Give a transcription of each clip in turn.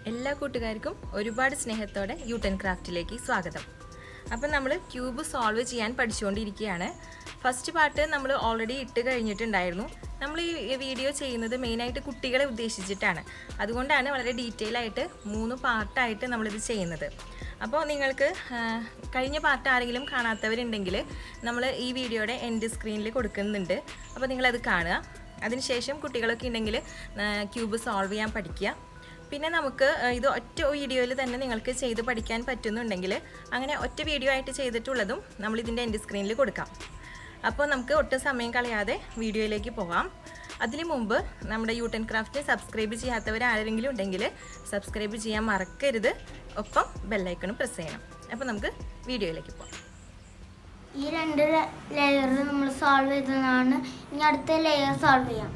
എല്ലാ കൂട്ടുകാർക്കും ഒരുപാട് സ്നേഹത്തോടെ യൂട്ടൻ ക്രാഫ്റ്റിലേക്ക് സ്വാഗതം. അപ്പം നമ്മൾ ക്യൂബ് സോൾവ് ചെയ്യാൻ പഠിച്ചുകൊണ്ടിരിക്കുകയാണ്. ഫസ്റ്റ് പാർട്ട് നമ്മൾ ഓൾറെഡി ഇട്ട് കഴിഞ്ഞിട്ടുണ്ടായിരുന്നു. നമ്മൾ ഈ വീഡിയോ ചെയ്യുന്നത് മെയിനായിട്ട് കുട്ടികളെ ഉദ്ദേശിച്ചിട്ടാണ്. അതുകൊണ്ടാണ് വളരെ ഡീറ്റെയിൽ ആയിട്ട് 3 പാർട്ടായിട്ട് നമ്മളിത് ചെയ്യുന്നത്. അപ്പോൾ നിങ്ങൾക്ക് കഴിഞ്ഞ പാർട്ട് ആരെങ്കിലും കാണാത്തവരുണ്ടെങ്കിൽ നമ്മൾ ഈ വീഡിയോയുടെ എൻഡ് സ്ക്രീനിൽ കൊടുക്കുന്നുണ്ട്. അപ്പോൾ നിങ്ങളത് കാണുക. അതിനുശേഷം കുട്ടികളൊക്കെ ഉണ്ടെങ്കിൽ ക്യൂബ് സോൾവ് ചെയ്യാൻ പഠിക്കുക. പിന്നെ നമുക്ക് ഇത് ഒറ്റ വീഡിയോയിൽ തന്നെ നിങ്ങൾക്ക് ചെയ്ത് പഠിക്കാൻ പറ്റുന്നുണ്ടെങ്കിൽ അങ്ങനെ ഒറ്റ വീഡിയോ ആയിട്ട് ചെയ്തിട്ടുള്ളതും നമ്മളിതിൻ്റെ എൻഡ് സ്ക്രീനിൽ കൊടുക്കാം. അപ്പോൾ നമുക്ക് ഒട്ടും സമയം കളയാതെ വീഡിയോയിലേക്ക് പോകാം. അതിനു മുമ്പ് നമ്മുടെ യൂട്ടൻ ക്രാഫ്റ്റ് സബ്സ്ക്രൈബ് ചെയ്യാത്തവർ ആരെങ്കിലും ഉണ്ടെങ്കിൽ സബ്സ്ക്രൈബ് ചെയ്യാൻ മറക്കരുത്. ഒപ്പം ബെല്ലൈക്കണും പ്രസ് ചെയ്യണം. അപ്പോൾ നമുക്ക് വീഡിയോയിലേക്ക് പോകാം. ഈ 2 ലെയർ നമ്മൾ സോൾവ് ചെയ്തതാണ്. ഇനി അടുത്ത ലെയർ സോൾവ് ചെയ്യാം.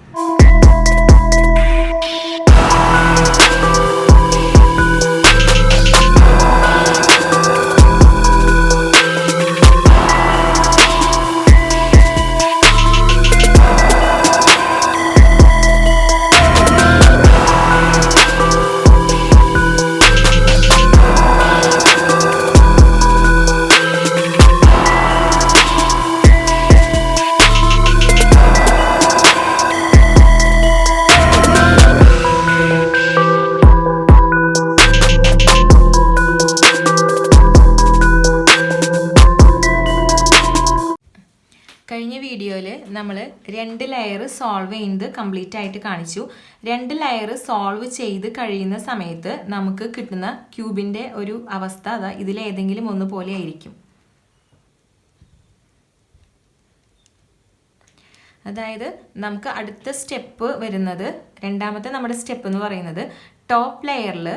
കഴിഞ്ഞ വീഡിയോയിൽ നമ്മൾ 2 ലെയർ സോൾവ് ചെയ്യുന്നത് കംപ്ലീറ്റ് ആയിട്ട് കാണിച്ചു. 2 ലെയർ സോൾവ് ചെയ്ത് കഴിയുന്ന സമയത്ത് നമുക്ക് കിട്ടുന്ന ക്യൂബിൻ്റെ ഒരു അവസ്ഥ അതാ ഇതിലേതെങ്കിലും ഒന്ന് പോലെ ആയിരിക്കും. അതായത് നമുക്ക് അടുത്ത സ്റ്റെപ്പ് വരുന്നത്, രണ്ടാമത്തെ നമ്മുടെ സ്റ്റെപ്പ് എന്ന് പറയുന്നത് ടോപ്പ് ലെയറിൽ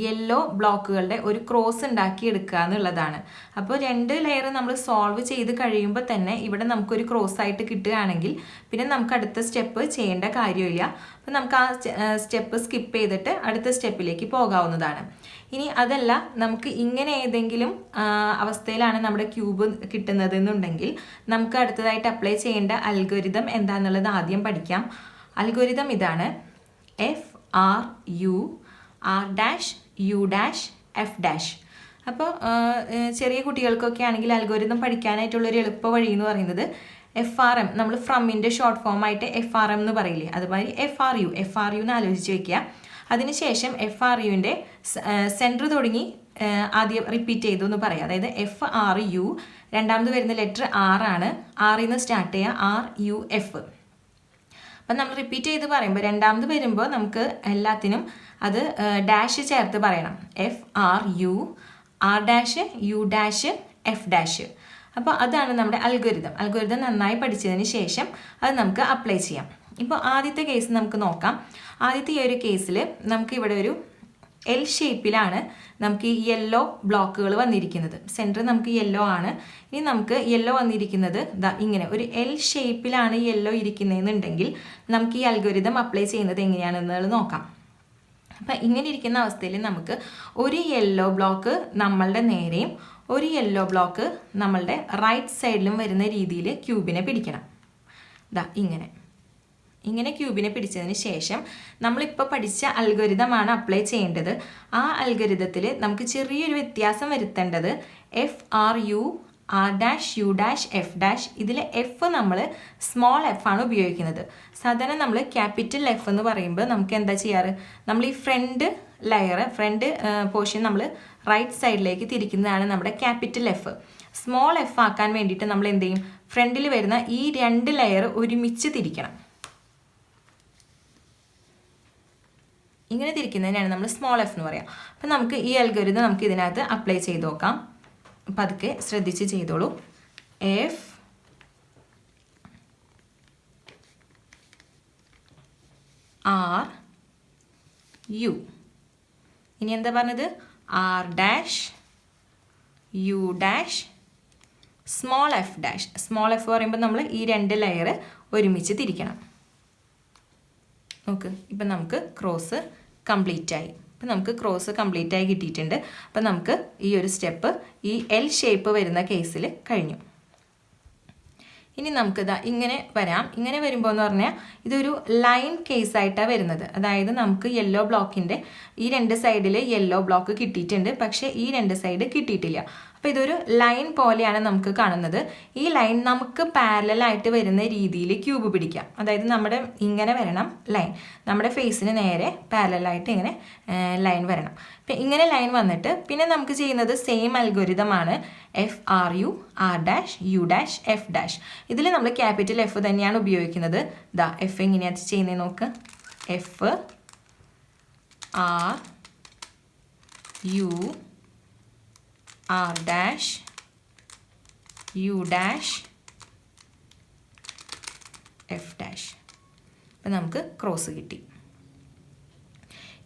യെല്ലോ ബ്ലോക്കുകളുടെ ഒരു ക്രോസ് ഉണ്ടാക്കിയെടുക്കുക എന്നുള്ളതാണ്. അപ്പോൾ 2 ലെയർ നമ്മൾ സോൾവ് ചെയ്ത് കഴിയുമ്പോൾ തന്നെ ഇവിടെ നമുക്കൊരു ക്രോസ് ആയിട്ട് കിട്ടുകയാണെങ്കിൽ പിന്നെ നമുക്ക് അടുത്ത സ്റ്റെപ്പ് ചെയ്യേണ്ട കാര്യമില്ല. അപ്പോൾ നമുക്ക് ആ സ്റ്റെപ്പ് സ്കിപ്പ് ചെയ്തിട്ട് അടുത്ത സ്റ്റെപ്പിലേക്ക് പോകാവുന്നതാണ്. ഇനി അതല്ല, നമുക്ക് ഇങ്ങനെ ഏതെങ്കിലും അവസ്ഥയിലാണ് നമ്മുടെ ക്യൂബ് കിട്ടുന്നതെന്നുണ്ടെങ്കിൽ നമുക്ക് അടുത്തതായിട്ട് അപ്ലൈ ചെയ്യേണ്ട അൽഗോരിതം എന്താണെന്നുള്ളത് ആദ്യം പഠിക്കാം. അൽഗോരിതം ഇതാണ്: FRU R', U', F'. അപ്പോൾ ചെറിയ കുട്ടികൾക്കൊക്കെ ആണെങ്കിൽ അൽഗോരിതം പഠിക്കാനായിട്ടുള്ളൊരു എളുപ്പ വഴി എന്ന് പറയുന്നത് FRM, നമ്മൾ ഫ്രമിൻ്റെ ഷോർട്ട് ഫോം ആയിട്ട് FRM എന്ന് പറയില്ലേ, അതുമാതിരി FRU എന്ന് ആലോചിച്ച് വയ്ക്കുക. അതിനുശേഷം FRUവിൻ്റെ സെൻറ്റർ തുടങ്ങി ആദ്യം റിപ്പീറ്റ് ചെയ്തു എന്ന് പറയാം. അതായത് FRU, രണ്ടാമത് വരുന്ന ലെറ്റർ R ആണ്. R നിന്ന് സ്റ്റാർട്ട് ചെയ്യുക, RUF. അപ്പം നമ്മൾ റിപ്പീറ്റ് ചെയ്ത് പറയുമ്പോൾ രണ്ടാമത് വരുമ്പോൾ നമുക്ക് എല്ലാത്തിനും അത് ഡാഷ് ചേർത്ത് പറയണം. FRU R', U', F'. അപ്പോൾ അതാണ് നമ്മുടെ അൽഗോരിതം നന്നായി പഠിച്ചതിന് ശേഷം അത് നമുക്ക് അപ്ലൈ ചെയ്യാം. ഇപ്പോൾ ആദ്യത്തെ കേസ് നമുക്ക് നോക്കാം. ആദ്യത്തെ ഈ ഒരു കേസിൽ നമുക്ക് ഇവിടെ ഒരു L ഷേപ്പിലാണ് നമുക്ക് ഈ യെല്ലോ ബ്ലോക്കുകൾ വന്നിരിക്കുന്നത്. സെൻറ്റർ നമുക്ക് യെല്ലോ ആണ്. ഇനി നമുക്ക് യെല്ലോ വന്നിരിക്കുന്നത് ഇങ്ങനെ ഒരു L ഷേപ്പിലാണ് യെല്ലോ ഇരിക്കുന്നതെന്നുണ്ടെങ്കിൽ നമുക്ക് ഈ അൽഗോരിതം അപ്ലൈ ചെയ്യുന്നത് എങ്ങനെയാണെന്നുള്ളത് നോക്കാം. അപ്പം ഇങ്ങനെ ഇരിക്കുന്ന അവസ്ഥയിൽ നമുക്ക് ഒരു യെല്ലോ ബ്ലോക്ക് നമ്മളുടെ നേരെയും ഒരു യെല്ലോ ബ്ലോക്ക് നമ്മളുടെ റൈറ്റ് സൈഡിലും വരുന്ന രീതിയിൽ ക്യൂബിനെ പിടിക്കണം. ഇങ്ങനെ ക്യൂബിനെ പിടിച്ചതിന് ശേഷം നമ്മളിപ്പോൾ പഠിച്ച അൽഗോരിതമാണ് അപ്ലൈ ചെയ്യേണ്ടത്. ആ അൽഗോരിതത്തിൽ നമുക്ക് ചെറിയൊരു വ്യത്യാസം വരുത്തേണ്ടത് FRU R', U', F'. ഇതിൽ F നമ്മൾ സ്മോൾ F ആണ് ഉപയോഗിക്കുന്നത്. സാധാരണ നമ്മൾ ക്യാപിറ്റൽ F എന്ന് പറയുമ്പോൾ നമുക്ക് എന്താ ചെയ്യാറ്, നമ്മൾ ഈ ഫ്രണ്ട് പോർഷൻ നമ്മൾ റൈറ്റ് സൈഡിലേക്ക് തിരിക്കുന്നതാണ് നമ്മുടെ ക്യാപിറ്റൽ F. സ്മോൾ F ആക്കാൻ വേണ്ടിയിട്ട് നമ്മൾ എന്ത് ചെയ്യും, ഫ്രണ്ടിൽ വരുന്ന ഈ 2 ലെയർ ഒരുമിച്ച് തിരിക്കണം. ഇങ്ങനെ തിരിക്കുന്നതിനാണ് നമ്മൾ സ്മോൾ F എന്ന് പറയാം. അപ്പം നമുക്ക് ഈ അൽഗോരിതം നമുക്ക് ഇതിനകത്ത് അപ്ലൈ ചെയ്ത് നോക്കാം. അപ്പം അതൊക്കെ ശ്രദ്ധിച്ച് ചെയ്തോളൂ. FRU. ഇനി എന്താ പറഞ്ഞത്, R', U', small F'. Small F പറയുമ്പോൾ നമ്മൾ ഈ 2 ലെയർ ഒരുമിച്ച് തിരിക്കണം. നോക്ക്, ഇപ്പം നമുക്ക് ക്രോസ് കംപ്ലീറ്റ് ആയി. അപ്പം നമുക്ക് ക്രോസ് കംപ്ലീറ്റ് ആയി കിട്ടിയിട്ടുണ്ട്. അപ്പം നമുക്ക് ഈ ഒരു സ്റ്റെപ്പ് ഈ L ഷേപ്പ് വരുന്ന കേസിൽ കഴിഞ്ഞു. ഇനി നമുക്കിതാ ഇങ്ങനെ വരാം. ഇങ്ങനെ വരുമ്പോൾ എന്ന് പറഞ്ഞാൽ ഇതൊരു ലൈൻ കേസായിട്ടാണ് വരുന്നത്. അതായത് നമുക്ക് യെല്ലോ ബ്ലോക്കിൻ്റെ ഈ 2 സൈഡിൽ യെല്ലോ ബ്ലോക്ക് കിട്ടിയിട്ടുണ്ട്, പക്ഷേ ഈ 2 സൈഡ് കിട്ടിയിട്ടില്ല. അപ്പോൾ ഇതൊരു ലൈൻ പോലെയാണ് നമുക്ക് കാണുന്നത്. ഈ ലൈൻ നമുക്ക് പാരലായിട്ട് വരുന്ന രീതിയിൽ ക്യൂബ് പിടിക്കാം. അതായത് നമ്മുടെ ഇങ്ങനെ വരണം ലൈൻ, നമ്മുടെ ഫേസിന് നേരെ പാരലായിട്ട് ഇങ്ങനെ ലൈൻ വരണം. അപ്പം ഇങ്ങനെ ലൈൻ വന്നിട്ട് പിന്നെ നമുക്ക് ചെയ്യുന്നത് same അൽഗോരിതമാണ്. FRU R', U', F'. ഇതിൽ നമ്മൾ ക്യാപിറ്റൽ F തന്നെയാണ് ഉപയോഗിക്കുന്നത്. ദാ F എങ്ങനെയാണ് ചെയ്യുന്നത് നോക്ക്. FRU R', U', F'. അപ്പം നമുക്ക് ക്രോസ് കിട്ടി.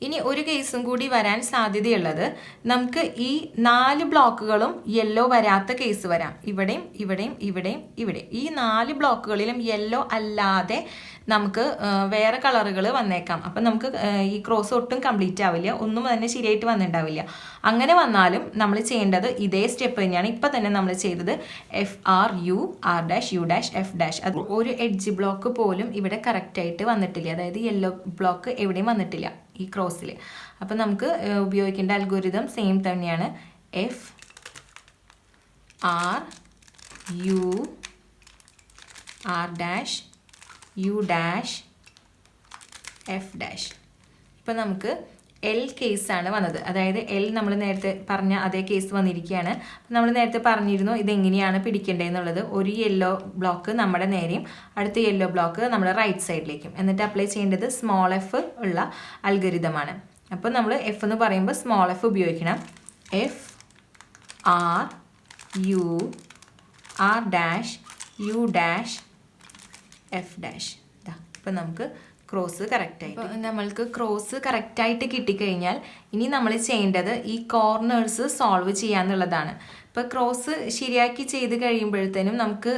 ഇനി ഒരു കേസും കൂടി വരാൻ സാധ്യതയുള്ളത്, നമുക്ക് ഈ 4 ബ്ലോക്കുകളും യെല്ലോ വരാത്ത കേസ് വരാം. ഇവിടെയും ഇവിടെയും ഇവിടെയും ഇവിടെ ഈ 4 ബ്ലോക്കുകളിലും യെല്ലോ അല്ലാതെ നമുക്ക് വേറെ കളറുകൾ വന്നേക്കാം. അപ്പം നമുക്ക് ഈ ക്രോസ് ഒട്ടും കംപ്ലീറ്റ് ആവില്ല, ഒന്നും തന്നെ ശരിയായിട്ട് വന്നിട്ടുണ്ടാവില്ല. അങ്ങനെ വന്നാലും നമ്മൾ ചെയ്യേണ്ടത് ഇതേ സ്റ്റെപ്പ് തന്നെയാണ് ഇപ്പം തന്നെ നമ്മൾ ചെയ്തത്. FRU R', U', F'. അത് ഒരു എഡ്ജ് ബ്ലോക്ക് പോലും ഇവിടെ കറക്റ്റായിട്ട് വന്നിട്ടില്ല. അതായത് യെല്ലോ ബ്ലോക്ക് എവിടെയും വന്നിട്ടില്ല ഈ ക്രോസിൽ. അപ്പം നമുക്ക് ഉപയോഗിക്കേണ്ട അൽഗോരിതം സെയിം തന്നെയാണ്. FRU R', U', F'. ഇപ്പം നമുക്ക് L കേസാണ് വന്നത്. അതായത് L നമ്മൾ നേരത്തെ പറഞ്ഞ അതേ കേസ് വന്നിരിക്കുകയാണ്. നമ്മൾ നേരത്തെ പറഞ്ഞിരുന്നു ഇതെങ്ങനെയാണ് പിടിക്കേണ്ടതെന്നുള്ളത്. ഒരു യെല്ലോ ബ്ലോക്ക് നമ്മുടെ നേരെയും അടുത്ത യെല്ലോ ബ്ലോക്ക് നമ്മുടെ റൈറ്റ് സൈഡിലേക്കും, എന്നിട്ട് അപ്ലൈ ചെയ്യേണ്ടത് സ്മോൾ F ഉള്ള അൽഗോരിതമാണ്. അപ്പോൾ നമ്മൾ F എന്ന് പറയുമ്പോൾ സ്മോൾ F ഉപയോഗിക്കണം. FRU R', U', F'. ഇപ്പം നമുക്ക് ക്രോസ് കറക്റ്റായിട്ട്, നമ്മൾക്ക് ക്രോസ് കറക്റ്റായിട്ട് കിട്ടിക്കഴിഞ്ഞാൽ ഇനി നമ്മൾ ചെയ്യേണ്ടത് ഈ കോർണേഴ്സ് സോൾവ് ചെയ്യാന്നുള്ളതാണ്. ഇപ്പോൾ ക്രോസ് ശരിയാക്കി ചെയ്ത് കഴിയുമ്പോഴത്തേനും നമുക്ക്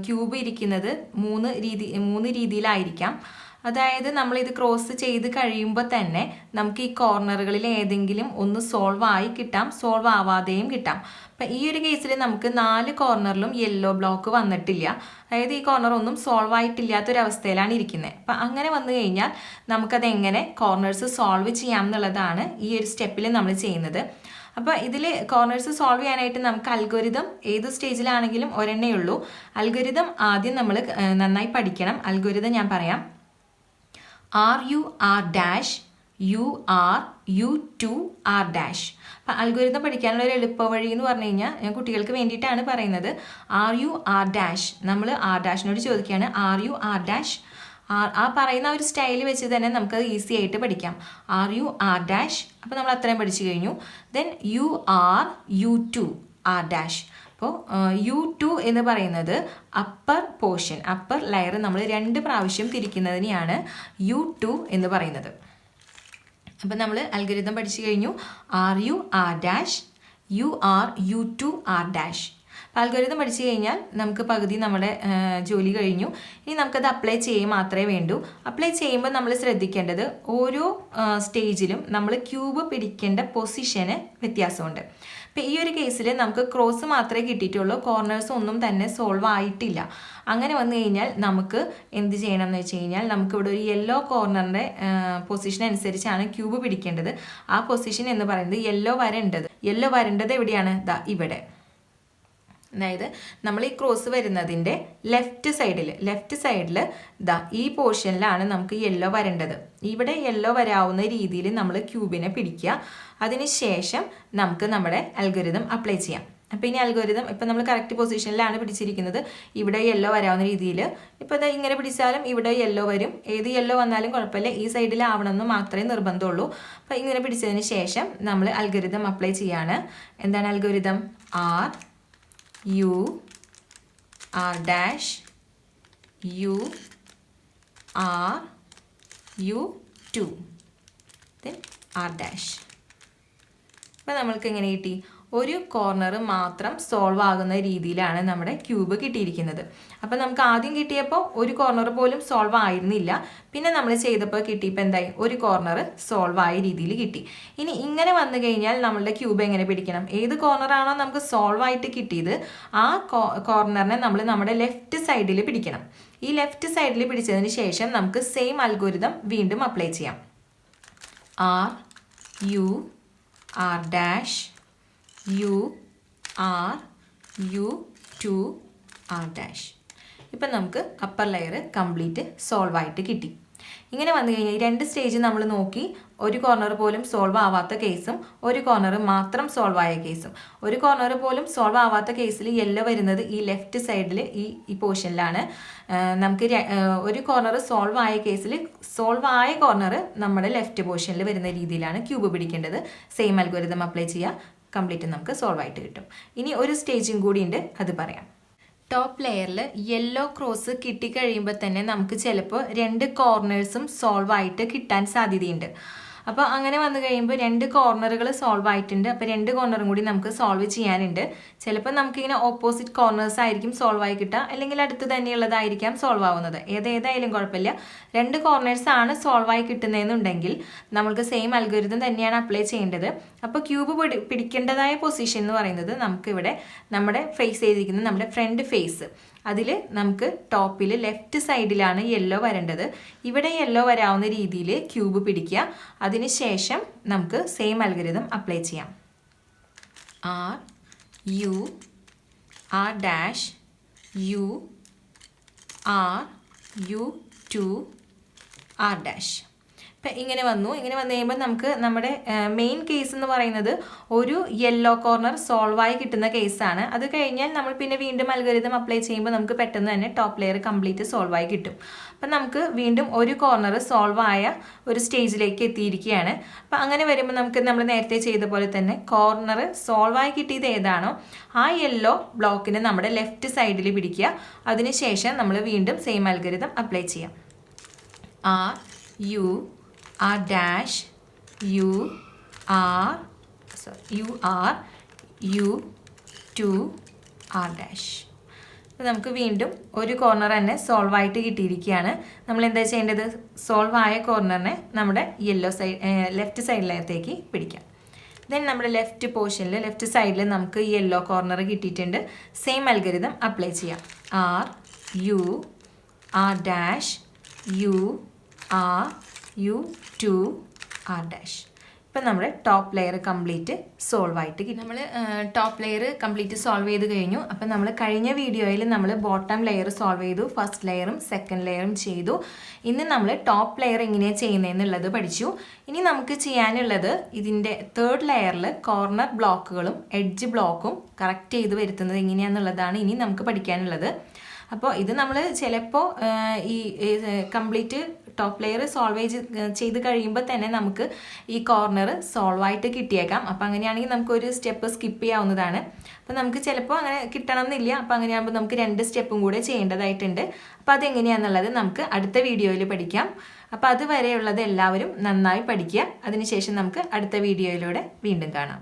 ക്യൂബ് ഇരിക്കുന്നത് മൂന്ന് രീതിയിലായിരിക്കാം. അതായത് നമ്മളിത് ക്രോസ് ചെയ്ത് കഴിയുമ്പോൾ തന്നെ നമുക്ക് ഈ കോർണറുകളിൽ ഏതെങ്കിലും ഒന്ന് സോൾവ് ആയി കിട്ടാം, സോൾവ് ആവാതെയും കിട്ടാം. അപ്പം ഈ ഒരു കേസിൽ നമുക്ക് 4 കോർണറിലും യെല്ലോ ബ്ലോക്ക് വന്നിട്ടില്ല. അതായത് ഈ കോർണർ ഒന്നും സോൾവ് ആയിട്ടില്ലാത്തൊരവസ്ഥയിലാണ് ഇരിക്കുന്നത്. അപ്പം അങ്ങനെ വന്നു കഴിഞ്ഞാൽ നമുക്കതെങ്ങനെ കോർണേഴ്സ് സോൾവ് ചെയ്യാം എന്നുള്ളതാണ് ഈ ഒരു സ്റ്റെപ്പിൽ നമ്മൾ ചെയ്യുന്നത്. അപ്പോൾ ഇതിൽ കോർണേഴ്സ് സോൾവ് ചെയ്യാനായിട്ട് നമുക്ക് അൽഗോരിതം ഏത് സ്റ്റേജിലാണെങ്കിലും ഒരെണ്ണേ ഉള്ളൂ. അൽഗോരിതം ആദ്യം നമ്മൾ നന്നായി പഠിക്കണം. അൽഗോരിതം ഞാൻ പറയാം. RU R', U', R'. അപ്പം അൽഗോരിതം പഠിക്കാനുള്ള ഒരു എളുപ്പ വഴി എന്ന് പറഞ്ഞു കഴിഞ്ഞാൽ ഞാൻ കുട്ടികൾക്ക് വേണ്ടിയിട്ടാണ് പറയുന്നത്. RU R', നമ്മൾ R'-നോട് ചോദിക്കുകയാണ് RU R'. ആ പറയുന്ന ഒരു സ്റ്റൈൽ വെച്ച് തന്നെ നമുക്കത് ഈസി ആയിട്ട് പഠിക്കാം. RU R'. അപ്പോൾ നമ്മൾ അത്രയും പഠിച്ചു കഴിഞ്ഞു. Then U', R'. അപ്പോൾ U2 എന്ന് പറയുന്നത് അപ്പർ പോർഷൻ, അപ്പർ ലെയർ നമ്മൾ 2 പ്രാവശ്യം തിരിക്കുന്നതിനെയാണ് U2 എന്ന് പറയുന്നത്. അപ്പം നമ്മൾ അൽഗോരിതം പഠിച്ചു കഴിഞ്ഞു. RU R', U', R'. അപ്പോൾ അൽഗോരിതം പഠിച്ചു കഴിഞ്ഞാൽ നമുക്ക് പകുതി നമ്മുടെ ജോലി കഴിഞ്ഞു. ഇനി നമുക്കത് അപ്ലൈ ചെയ്യുക മാത്രമേ വേണ്ടൂ. അപ്ലൈ ചെയ്യുമ്പോൾ നമ്മൾ ശ്രദ്ധിക്കേണ്ടത് ഓരോ സ്റ്റേജിലും നമ്മൾ ക്യൂബ് പിടിക്കേണ്ട പൊസിഷന് വ്യത്യാസമുണ്ട്. അപ്പോൾ ഈ ഒരു കേസിൽ നമുക്ക് ക്രോസ് മാത്രമേ കിട്ടിയിട്ടുള്ളൂ, കോർണേഴ്സ് ഒന്നും തന്നെ സോൾവ് ആയിട്ടില്ല. അങ്ങനെ വന്നു കഴിഞ്ഞാൽ നമുക്ക് എന്ത് ചെയ്യണം എന്ന് വെച്ച് കഴിഞ്ഞാൽ നമുക്കിവിടെ ഒരു യെല്ലോ കോർണറിൻ്റെ പൊസിഷൻ അനുസരിച്ചാണ് ക്യൂബ് പിടിക്കേണ്ടത്. ആ പൊസിഷൻ എന്ന് പറയുന്നത് യെല്ലോ വരേണ്ടത് എവിടെയാണ്? ദാ ഇവിടെ. അതായത് നമ്മൾ ഈ ക്രോസ് വരുന്നതിൻ്റെ ലെഫ്റ്റ് സൈഡിൽ ദാ ഈ പോർഷനിലാണ് നമുക്ക് യെല്ലോ വരേണ്ടത്. ഇവിടെ യെല്ലോ വരാവുന്ന രീതിയിൽ നമ്മൾ ക്യൂബിനെ പിടിക്കുക. അതിനുശേഷം നമുക്ക് നമ്മുടെ അൽഗോരിതം അപ്ലൈ ചെയ്യാം. അപ്പോൾ ഇനി അൽഗോരിതം ഇപ്പം നമ്മൾ കറക്റ്റ് പൊസിഷനിലാണ് പിടിച്ചിരിക്കുന്നത്. ഇവിടെ യെല്ലോ വരാവുന്ന രീതിയിൽ ഇപ്പോൾ ഇത് ഇങ്ങനെ പിടിച്ചാലും ഇവിടെ യെല്ലോ വരും. ഏത് യെല്ലോ വന്നാലും കുഴപ്പമില്ല, ഈ സൈഡിലാവണമെന്ന് മാത്രമേ നിർബന്ധമുള്ളൂ. അപ്പോൾ ഇങ്ങനെ പിടിച്ചതിന് ശേഷം നമ്മൾ അൽഗോരിതം അപ്ലൈ ചെയ്യാണ്. എന്താണ് algorithm? RU R', U', then R'. അപ്പോൾ നമ്മൾക്ക് എങ്ങനെ കിട്ടി? ഒരു കോർണർ മാത്രം സോൾവ് ആകുന്ന രീതിയിലാണ് നമ്മുടെ ക്യൂബ് കിട്ടിയിരിക്കുന്നത്. അപ്പോൾ നമുക്ക് ആദ്യം കിട്ടിയപ്പോൾ ഒരു കോർണർ പോലും സോൾവ് ആയിരുന്നില്ല. പിന്നെ നമ്മൾ ചെയ്തപ്പോൾ കിട്ടിയപ്പോൾ എന്തായി? ഒരു കോർണർ സോൾവ് ആയ രീതിയിൽ കിട്ടി. ഇനി ഇങ്ങനെ വന്നു കഴിഞ്ഞാൽ നമ്മളുടെ ക്യൂബ് എങ്ങനെ പിടിക്കണം? ഏത് കോർണറാണോ നമുക്ക് സോൾവ് ആയിട്ട് കിട്ടിയത് ആ കോർണറിനെ നമ്മൾ നമ്മുടെ ലെഫ്റ്റ് സൈഡിൽ പിടിക്കണം. ഈ ലെഫ്റ്റ് സൈഡിൽ പിടിച്ചതിന് ശേഷം നമുക്ക് സെയിം അൽഗോരിതം വീണ്ടും അപ്ലൈ ചെയ്യാം. R U R dash U R U 2 R dash. ഇപ്പം നമുക്ക് അപ്പർ ലെയർ കംപ്ലീറ്റ് സോൾവ് ആയിട്ട് കിട്ടി. ഇങ്ങനെ വന്നു കഴിഞ്ഞാൽ 2 സ്റ്റേജ് നമ്മൾ നോക്കി. ഒരു കോർണർ പോലും സോൾവ് ആവാത്ത കേസും ഒരു കോർണർ മാത്രം സോൾവ് ആയ കേസും. ഒരു കോർണർ പോലും സോൾവ് ആവാത്ത കേസിൽ യെല്ലോ വരുന്നത് ഈ ലെഫ്റ്റ് സൈഡിൽ ഈ പോർഷനിലാണ്. നമുക്ക് ഒരു കോർണർ സോൾവ് ആയ കേസിൽ സോൾവ് ആയ കോർണർ നമ്മുടെ ലെഫ്റ്റ് പോർഷനിൽ വരുന്ന രീതിയിലാണ് ക്യൂബ് പിടിക്കേണ്ടത്. സെയിം അൽഗോരിതം അപ്ലൈ ചെയ്യുക, കംപ്ലീറ്റ് നമുക്ക് സോൾവ് ആയിട്ട് കിട്ടും. ഇനി ഒരു സ്റ്റേജും കൂടി ഉണ്ട്, അത് പറയാം. ടോപ്പ് ലെയറിൽ യെല്ലോ ക്രോസ് കിട്ടിക്കഴിയുമ്പോൾ തന്നെ നമുക്ക് ചിലപ്പോൾ 2 കോർണേഴ്സും സോൾവ് ആയിട്ട് കിട്ടാൻ സാധ്യതയുണ്ട്. അപ്പോൾ അങ്ങനെ വന്നു കഴിയുമ്പോൾ 2 കോർണറുകൾ സോൾവ് ആയിട്ടുണ്ട്. അപ്പോൾ 2 കോർണറും കൂടി നമുക്ക് സോൾവ് ചെയ്യാനുണ്ട്. ചിലപ്പോൾ നമുക്കിങ്ങനെ ഓപ്പോസിറ്റ് കോർണേഴ്സ് ആയിരിക്കും സോൾവ് ആയി കിട്ടുക, അല്ലെങ്കിൽ അടുത്ത് തന്നെയുള്ളതായിരിക്കാം സോൾവ് ആവുന്നത്. ഏതായാലും കുഴപ്പമില്ല. 2 കോർണേഴ്സ് ആണ് സോൾവ് ആയി കിട്ടുന്നതെന്നുണ്ടെങ്കിൽ നമ്മൾക്ക് സെയിം അൽഗോരിതം തന്നെയാണ് അപ്ലൈ ചെയ്യേണ്ടത്. അപ്പോൾ ക്യൂബ് പിടിക്കേണ്ടതായ പൊസിഷൻ എന്ന് പറയുന്നത് നമുക്കിവിടെ നമ്മുടെ ഫേസ് ചെയ്തിരിക്കുന്നത് നമ്മുടെ ഫ്രണ്ട് ഫേസ്, അതിൽ നമുക്ക് ടോപ്പിൽ ലെഫ്റ്റ് സൈഡിലാണ് യെല്ലോ വരേണ്ടത്. ഇവിടെ യെല്ലോ വരാവുന്ന രീതിയിൽ ക്യൂബ് പിടിക്കുക. അതിനുശേഷം നമുക്ക് സെയിം അൽഗോരിതം അപ്ലൈ ചെയ്യാം. R U R dash U R U 2 R dash. ഇപ്പം ഇങ്ങനെ വന്നു കഴിയുമ്പോൾ നമുക്ക് നമ്മുടെ മെയിൻ കേസ് എന്ന് പറയുന്നത് ഒരു യെല്ലോ കോർണർ സോൾവ് ആയി കിട്ടുന്ന കേസാണ്. അത് കഴിഞ്ഞാൽ നമ്മൾ പിന്നെ വീണ്ടും അൽഗോരിതം അപ്ലൈ ചെയ്യുമ്പോൾ നമുക്ക് പെട്ടെന്ന് തന്നെ ടോപ്പ് ലെയർ കംപ്ലീറ്റ് സോൾവ് ആയി കിട്ടും. അപ്പം നമുക്ക് വീണ്ടും ഒരു കോർണർ സോൾവ് ആയ ഒരു സ്റ്റേജിലേക്ക് എത്തിയിരിക്കുകയാണ്. അപ്പം അങ്ങനെ വരുമ്പോൾ നമുക്ക് നമ്മൾ നേരത്തെ ചെയ്ത പോലെ തന്നെ കോർണർ സോൾവ് ആയി കിട്ടിയത് ഏതാണോ ആ യെല്ലോ ബ്ലോക്കിന് നമ്മുടെ ലെഫ്റ്റ് സൈഡിൽ പിടിക്കുക. അതിനുശേഷം നമ്മൾ വീണ്ടും സെയിം അൽഗോരിതം അപ്ലൈ ചെയ്യാം. R U R dash U R U 2 R dash. അപ്പോൾ നമുക്ക് വീണ്ടും ഒരു കോർണർ തന്നെ സോൾവ് ആയിട്ട് കിട്ടിയിരിക്കുകയാണ്. നമ്മൾ എന്താ ചെയ്യേണ്ടത്? സോൾവ് ആയ കോർണറിനെ നമ്മുടെ ലെഫ്റ്റ് സൈഡിലേക്ക് പിടിക്കാം. ദെൻ നമ്മുടെ ലെഫ്റ്റ് പോർഷനിൽ ലെഫ്റ്റ് സൈഡിൽ നമുക്ക് യെല്ലോ കോർണർ കിട്ടിയിട്ടുണ്ട്. സെയിം അൽഗോരിതം അപ്ലൈ ചെയ്യാം. R U R dash U R U 2 R dash. ഇപ്പം നമ്മുടെ ടോപ്പ് ലെയർ കംപ്ലീറ്റ് സോൾവ് ആയിട്ട് കിട്ടി. നമ്മൾ ടോപ്പ് ലെയർ കംപ്ലീറ്റ് സോൾവ് ചെയ്ത് കഴിഞ്ഞു. അപ്പം നമ്മൾ കഴിഞ്ഞ വീഡിയോയിൽ നമ്മൾ ബോട്ടം ലെയർ സോൾവ് ചെയ്തു, ഫസ്റ്റ് ലെയറും സെക്കൻഡ് ലെയറും ചെയ്തു. ഇന്ന് നമ്മൾ ടോപ്പ് ലെയർ എങ്ങനെയാണ് ചെയ്യുന്നതെന്നുള്ളത് പഠിച്ചു. ഇനി നമുക്ക് ചെയ്യാനുള്ളത് ഇതിൻ്റെ തേർഡ് ലെയറിൽ കോർണർ ബ്ലോക്കുകളും എഡ്ജ് ബ്ലോക്കും കറക്റ്റ് ചെയ്ത് വരുത്തുന്നത് എങ്ങനെയാണെന്നുള്ളതാണ് ഇനി നമുക്ക് പഠിക്കാനുള്ളത്. അപ്പോൾ ഇത് നമ്മൾ ചിലപ്പോൾ ഈ കംപ്ലീറ്റ് ടോപ്പ് ലെയർ സോൾവ് ചെയ്ത് കഴിയുമ്പോൾ തന്നെ നമുക്ക് ഈ കോർണർ സോൾവ് ആയിട്ട് കിട്ടിയേക്കാം. അപ്പോൾ അങ്ങനെയാണെങ്കിൽ നമുക്കൊരു സ്റ്റെപ്പ് സ്കിപ്പ് ചെയ്യാവുന്നതാണ്. അപ്പോൾ നമുക്ക് ചിലപ്പോൾ അങ്ങനെ കിട്ടണം എന്നില്ല. അപ്പോൾ അങ്ങനെയാകുമ്പോൾ നമുക്ക് 2 സ്റ്റെപ്പും കൂടെ ചെയ്യേണ്ടതായിട്ടുണ്ട്. അപ്പോൾ അതെങ്ങനെയാണെന്നുള്ളത് നമുക്ക് അടുത്ത വീഡിയോയിൽ പഠിക്കാം. അപ്പോൾ അതുവരെയുള്ളത് എല്ലാവരും നന്നായി പഠിക്കുക. അതിനുശേഷം നമുക്ക് അടുത്ത വീഡിയോയിലൂടെ വീണ്ടും കാണാം.